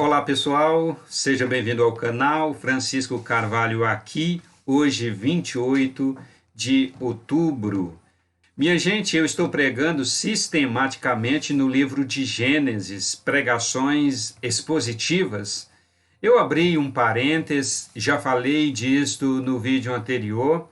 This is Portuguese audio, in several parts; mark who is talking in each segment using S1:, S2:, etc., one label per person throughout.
S1: Olá pessoal, seja bem-vindo ao canal. Francisco Carvalho aqui, hoje 28 de outubro. Minha gente, eu estou pregando sistematicamente no livro de Gênesis, pregações expositivas. Eu abri um parênteses, já falei disto no vídeo anterior,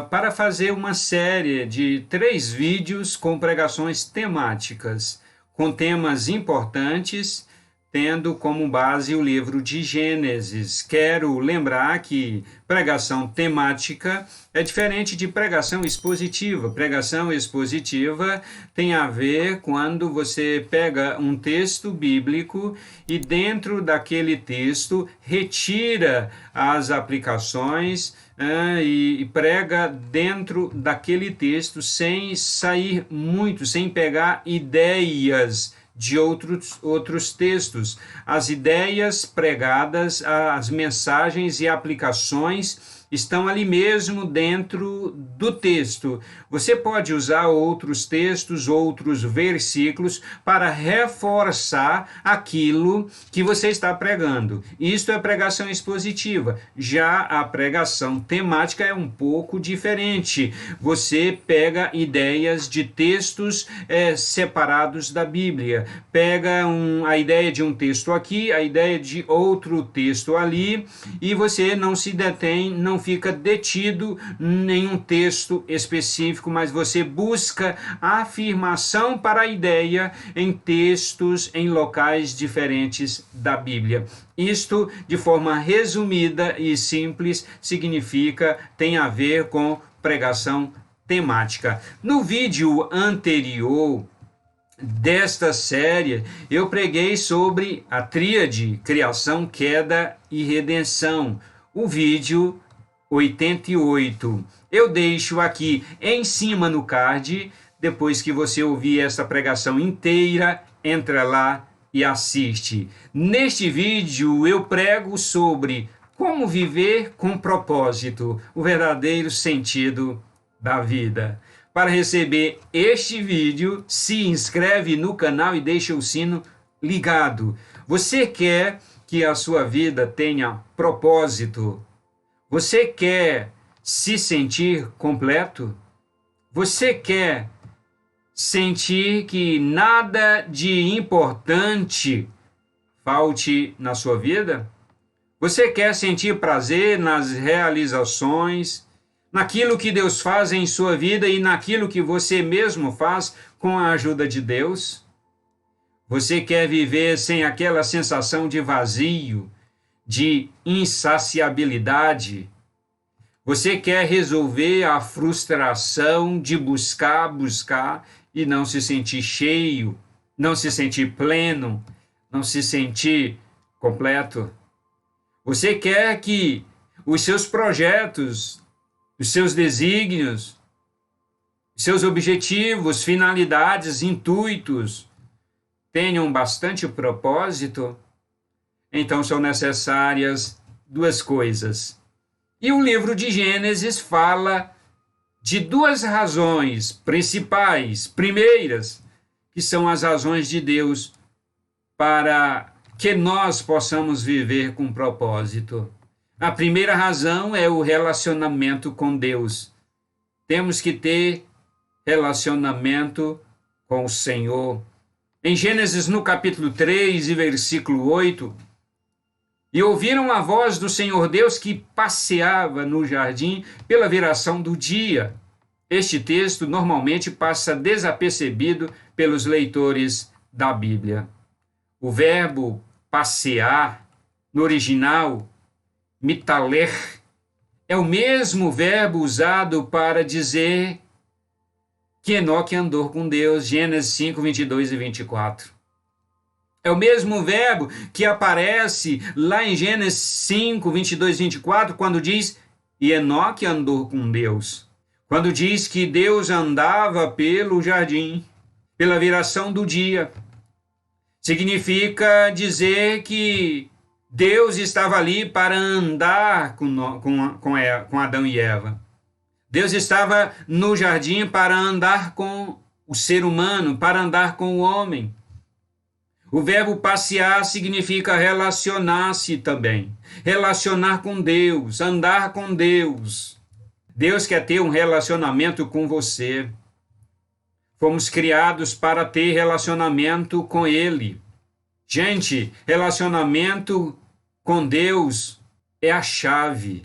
S1: para fazer uma série de 3 vídeos com pregações temáticas, com temas importantes, tendo como base o livro de Gênesis. Quero lembrar que pregação temática é diferente de pregação expositiva. Pregação expositiva tem a ver quando você pega um texto bíblico e dentro daquele texto retira as aplicações e prega dentro daquele texto sem sair muito, sem pegar ideias de outros textos. As ideias pregadas, as mensagens e aplicações estão ali mesmo dentro do texto. Você pode usar outros textos, outros versículos para reforçar aquilo que você está pregando. Isto é pregação expositiva. Já a pregação temática é um pouco diferente. Você pega ideias de textos separados da Bíblia. Pega a ideia de um texto aqui, a ideia de outro texto ali, e você não se detém, não fica detido em um texto específico, mas você busca a afirmação para a ideia em textos, em locais diferentes da Bíblia. Isto, de forma resumida e simples, tem a ver com pregação temática. No vídeo anterior desta série, eu preguei sobre a tríade criação, queda e redenção, o vídeo 88. Eu deixo aqui em cima no card. Depois que você ouvir essa pregação inteira, entra lá e assiste. Neste vídeo eu prego sobre como viver com propósito, o verdadeiro sentido da vida. Para receber este vídeo, se inscreve no canal e deixa o sino ligado. Você quer que a sua vida tenha propósito? Você quer se sentir completo? Você quer sentir que nada de importante falte na sua vida? Você quer sentir prazer nas realizações, naquilo que Deus faz em sua vida e naquilo que você mesmo faz com a ajuda de Deus? Você quer viver sem aquela sensação de vazio, de insaciabilidade? Você quer resolver a frustração de buscar e não se sentir cheio, não se sentir pleno, não se sentir completo? Você quer que os seus projetos, os seus desígnios, os seus objetivos, finalidades, intuitos tenham bastante propósito? Então são necessárias 2 coisas. E o livro de Gênesis fala de 2 razões principais, primeiras, que são as razões de Deus para que nós possamos viver com propósito. A primeira razão é o relacionamento com Deus. Temos que ter relacionamento com o Senhor. Em Gênesis, no capítulo 3 e versículo 8, e ouviram a voz do Senhor Deus que passeava no jardim pela viração do dia. Este texto normalmente passa desapercebido pelos leitores da Bíblia. O verbo passear, no original, mitaler, é o mesmo verbo usado para dizer que Enoque andou com Deus, Gênesis 5, 22 e 24. É o mesmo verbo que aparece lá em Gênesis 5, 22 e 24, quando diz, e Enoque andou com Deus. Quando diz que Deus andava pelo jardim, pela viração do dia. Significa dizer que Deus estava ali para andar com Adão e Eva. Deus estava no jardim para andar com o ser humano, para andar com o homem. O verbo passear significa relacionar-se também. Relacionar com Deus, andar com Deus. Deus quer ter um relacionamento com você. Fomos criados para ter relacionamento com Ele. Gente, relacionamento com Deus é a chave.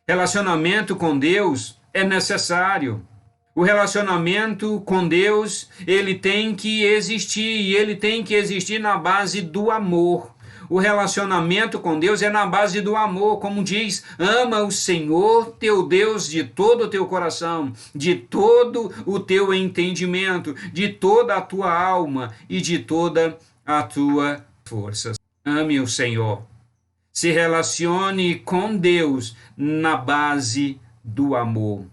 S1: Relacionamento com Deus é necessário. O relacionamento com Deus, ele tem que existir, e ele tem que existir na base do amor. O relacionamento com Deus é na base do amor, como diz, ama o Senhor teu Deus de todo o teu coração, de todo o teu entendimento, de toda a tua alma e de toda a tua força. Ame o Senhor. Se relacione com Deus na base do amor.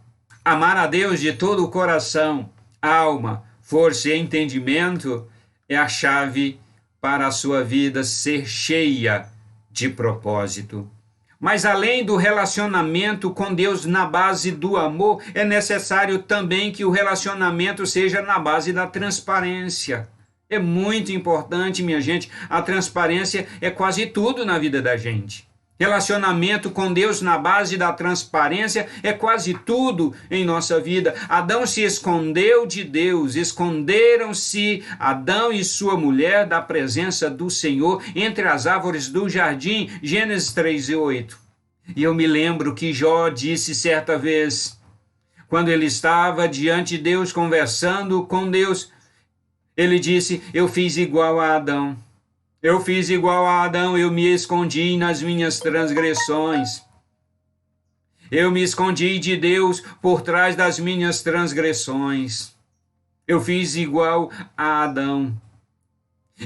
S1: Amar a Deus de todo o coração, alma, força e entendimento é a chave para a sua vida ser cheia de propósito. Mas além do relacionamento com Deus na base do amor, é necessário também que o relacionamento seja na base da transparência. É muito importante, minha gente, a transparência é quase tudo na vida da gente. Relacionamento com Deus na base da transparência é quase tudo em nossa vida. Adão se escondeu de Deus, esconderam-se Adão e sua mulher da presença do Senhor entre as árvores do jardim, Gênesis 3:8. E eu me lembro que Jó disse certa vez, quando ele estava diante de Deus, conversando com Deus, ele disse, eu fiz igual a Adão. Eu fiz igual a Adão, eu me escondi nas minhas transgressões. Eu me escondi de Deus por trás das minhas transgressões. Eu fiz igual a Adão.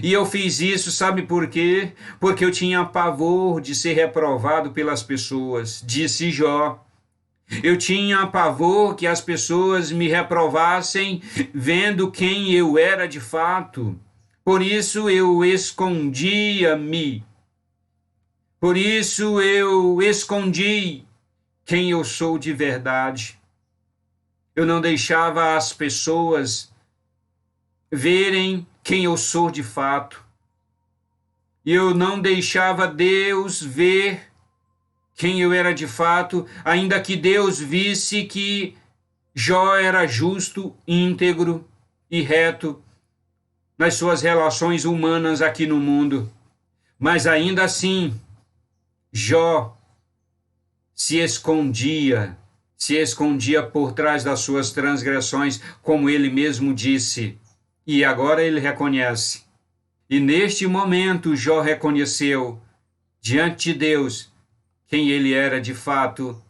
S1: E eu fiz isso, sabe por quê? Porque eu tinha pavor de ser reprovado pelas pessoas, disse Jó. Eu tinha pavor que as pessoas me reprovassem vendo quem eu era de fato. Por isso eu escondia-me. Por isso eu escondi quem eu sou de verdade. Eu não deixava as pessoas verem quem eu sou de fato. Eu não deixava Deus ver quem eu era de fato, ainda que Deus visse que Jó era justo, íntegro e reto nas suas relações humanas aqui no mundo. Mas ainda assim, Jó se escondia por trás das suas transgressões, como ele mesmo disse. E agora ele reconhece. E neste momento, Jó reconheceu diante de Deus quem ele era de fato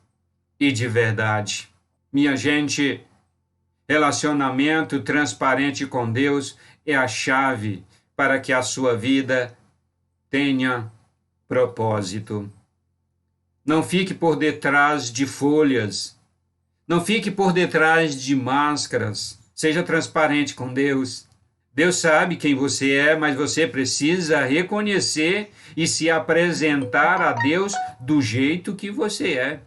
S1: e de verdade. Minha gente, relacionamento transparente com Deus é a chave para que a sua vida tenha propósito. Não fique por detrás de folhas. Não fique por detrás de máscaras. Seja transparente com Deus. Deus sabe quem você é, mas você precisa reconhecer e se apresentar a Deus do jeito que você é.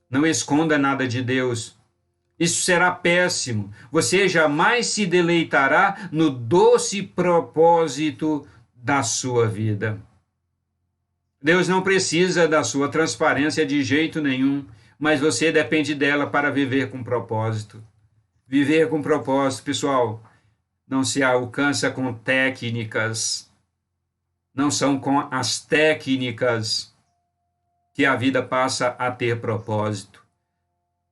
S1: Não esconda nada de Deus. Isso será péssimo. Você jamais se deleitará no doce propósito da sua vida. Deus não precisa da sua transparência de jeito nenhum, mas você depende dela para viver com propósito. Viver com propósito, pessoal, não se alcança com técnicas. Não são com as técnicas que a vida passa a ter propósito.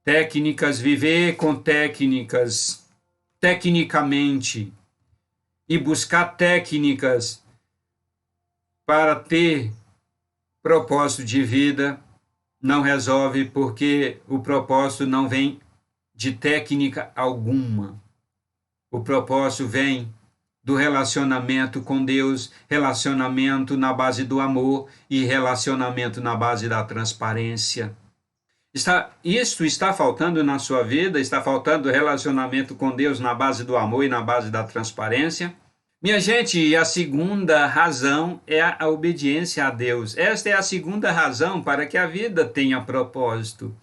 S1: Técnicas, viver com técnicas, tecnicamente, e buscar técnicas para ter propósito de vida não resolve, porque o propósito não vem de técnica alguma. O propósito vem do relacionamento com Deus, relacionamento na base do amor e relacionamento na base da transparência. Isso está faltando na sua vida? Está faltando relacionamento com Deus na base do amor e na base da transparência? Minha gente, a segunda razão é a obediência a Deus. Esta é a segunda razão para que a vida tenha propósito.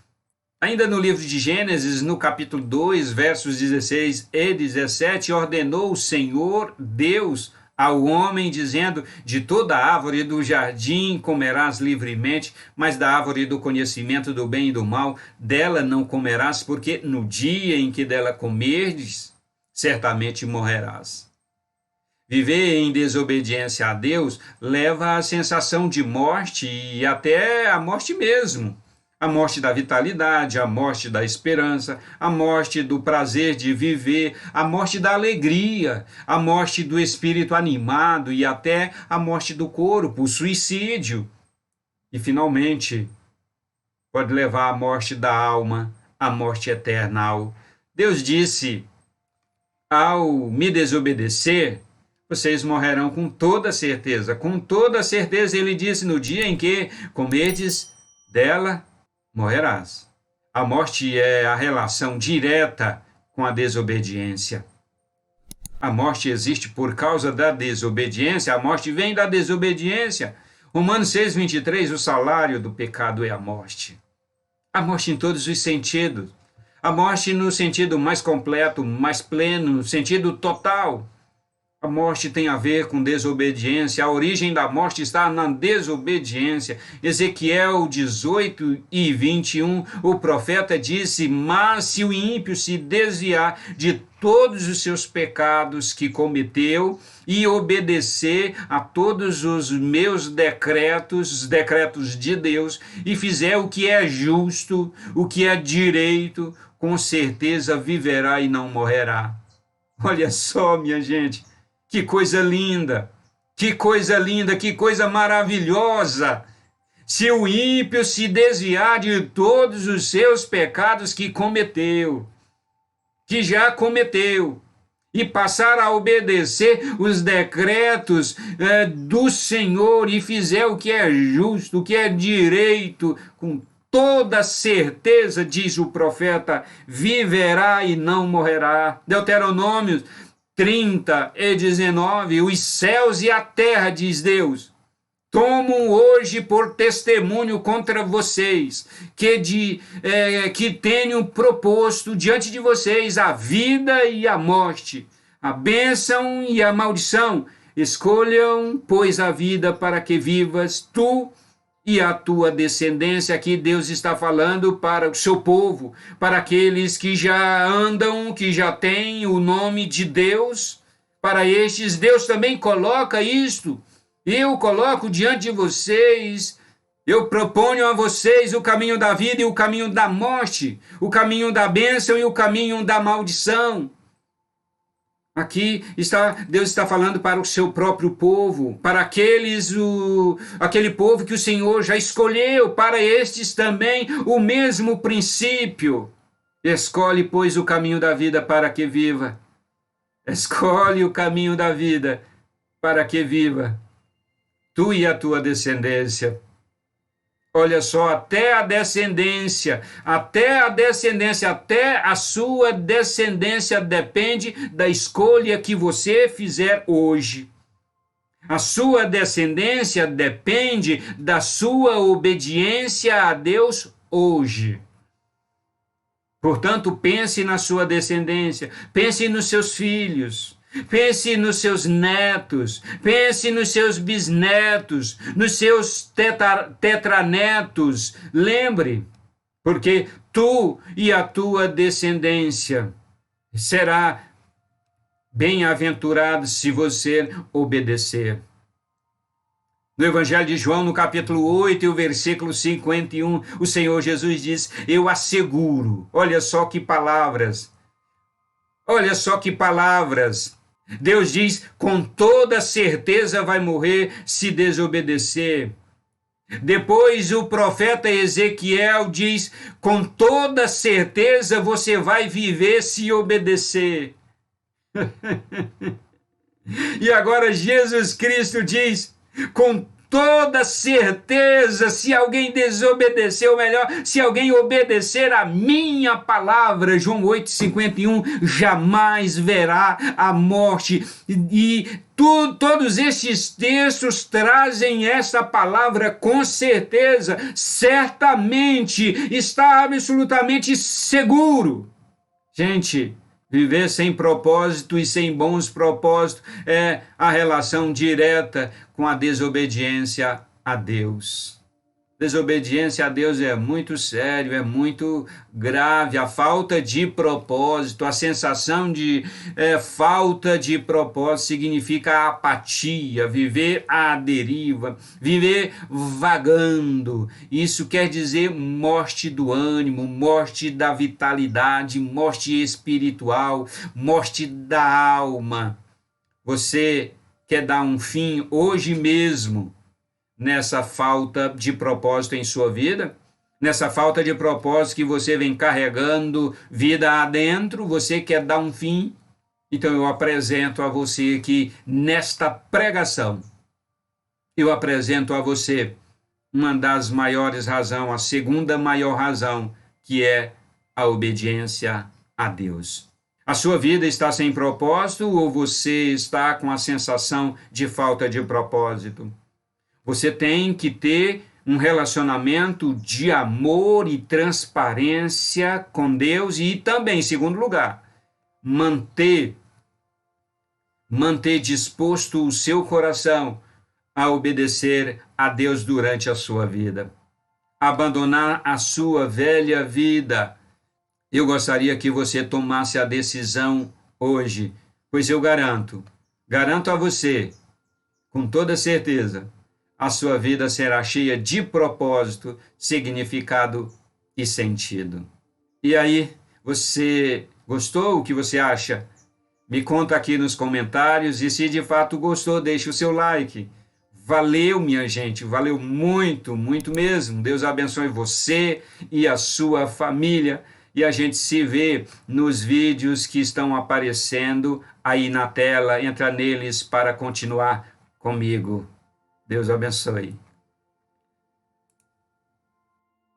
S1: Ainda no livro de Gênesis, no capítulo 2, versos 16 e 17, ordenou o Senhor Deus ao homem, dizendo: de toda árvore do jardim comerás livremente, mas da árvore do conhecimento do bem e do mal, dela não comerás, porque no dia em que dela comerdes, certamente morrerás. Viver em desobediência a Deus leva à sensação de morte e até a morte mesmo. A morte da vitalidade, a morte da esperança, a morte do prazer de viver, a morte da alegria, a morte do espírito animado e até a morte do corpo, o suicídio. E, finalmente, pode levar à morte da alma, à morte eternal. Deus disse: ao me desobedecer, vocês morrerão com toda certeza. Com toda certeza, ele disse: no dia em que comerdes dela, morrerás. A morte é a relação direta com a desobediência. A morte existe por causa da desobediência, a morte vem da desobediência. Romanos 6,23, o salário do pecado é a morte. A morte em todos os sentidos. A morte no sentido mais completo, mais pleno, no sentido total. A morte tem a ver com desobediência. A origem da morte está na desobediência. Ezequiel 18:21, o profeta disse: mas se o ímpio se desviar de todos os seus pecados que cometeu e obedecer a todos os meus decretos, os decretos de Deus, e fizer o que é justo, o que é direito, com certeza viverá e não morrerá. Olha só, minha gente. Que coisa linda, que coisa linda, que coisa maravilhosa. Se o ímpio se desviar de todos os seus pecados que cometeu, que já cometeu, e passar a obedecer os decretos do Senhor e fizer o que é justo, o que é direito, com toda certeza, diz o profeta, viverá e não morrerá. Deuteronômio 30:19, os céus e a terra, diz Deus, tomam hoje por testemunho contra vocês, que tenho proposto diante de vocês a vida e a morte, a bênção e a maldição. Escolham, pois, a vida para que vivas tu e a tua descendência. Aqui Deus está falando para o seu povo, para aqueles que já andam, que já têm o nome de Deus. Para estes, Deus também coloca isto. Eu coloco diante de vocês, eu proponho a vocês o caminho da vida e o caminho da morte, o caminho da bênção e o caminho da maldição. Aqui Deus está falando para o seu próprio povo, para aquele povo que o Senhor já escolheu, para estes também o mesmo princípio. Escolhe, pois, o caminho da vida para que viva. Escolhe o caminho da vida para que viva. Tu e a tua descendência. Olha só, até a sua descendência depende da escolha que você fizer hoje. A sua descendência depende da sua obediência a Deus hoje. Portanto, pense na sua descendência, pense nos seus filhos, pense nos seus netos, pense nos seus bisnetos, nos seus tetranetos. Lembre, porque tu e a tua descendência será bem-aventurado se você obedecer. No Evangelho de João, no capítulo 8, o versículo 51, o Senhor Jesus diz: eu asseguro. Olha só que palavras. Olha só que palavras. Deus diz: com toda certeza vai morrer se desobedecer. Depois o profeta Ezequiel diz: com toda certeza você vai viver se obedecer. E agora Jesus Cristo diz: com toda certeza, se alguém desobedecer, ou melhor, se alguém obedecer a minha palavra, João 8:51, jamais verá a morte. E todos estes textos trazem essa palavra com certeza, certamente, está absolutamente seguro. Gente, Viver sem propósito e sem bons propósitos é a relação direta com a desobediência a Deus. Desobediência a Deus é muito sério, é muito grave. A falta de propósito, a sensação de falta de propósito significa apatia, viver à deriva, viver vagando. Isso quer dizer morte do ânimo, morte da vitalidade, morte espiritual, morte da alma. Você quer dar um fim hoje mesmo nessa falta de propósito em sua vida, nessa falta de propósito que você vem carregando vida adentro, você quer dar um fim? Então eu apresento a você aqui, nesta pregação, eu apresento a você uma das maiores razões, a segunda maior razão, que é a obediência a Deus. A sua vida está sem propósito ou você está com a sensação de falta de propósito? Você tem que ter um relacionamento de amor e transparência com Deus e também, em segundo lugar, manter disposto o seu coração a obedecer a Deus durante a sua vida. Abandonar a sua velha vida. Eu gostaria que você tomasse a decisão hoje, pois eu garanto a você, com toda certeza, a sua vida será cheia de propósito, significado e sentido. E aí, você gostou? O que você acha? Me conta aqui nos comentários e se de fato gostou, deixe o seu like. Valeu, minha gente, valeu muito, muito mesmo. Deus abençoe você e a sua família. E a gente se vê nos vídeos que estão aparecendo aí na tela. Entra neles para continuar comigo. Deus abençoe.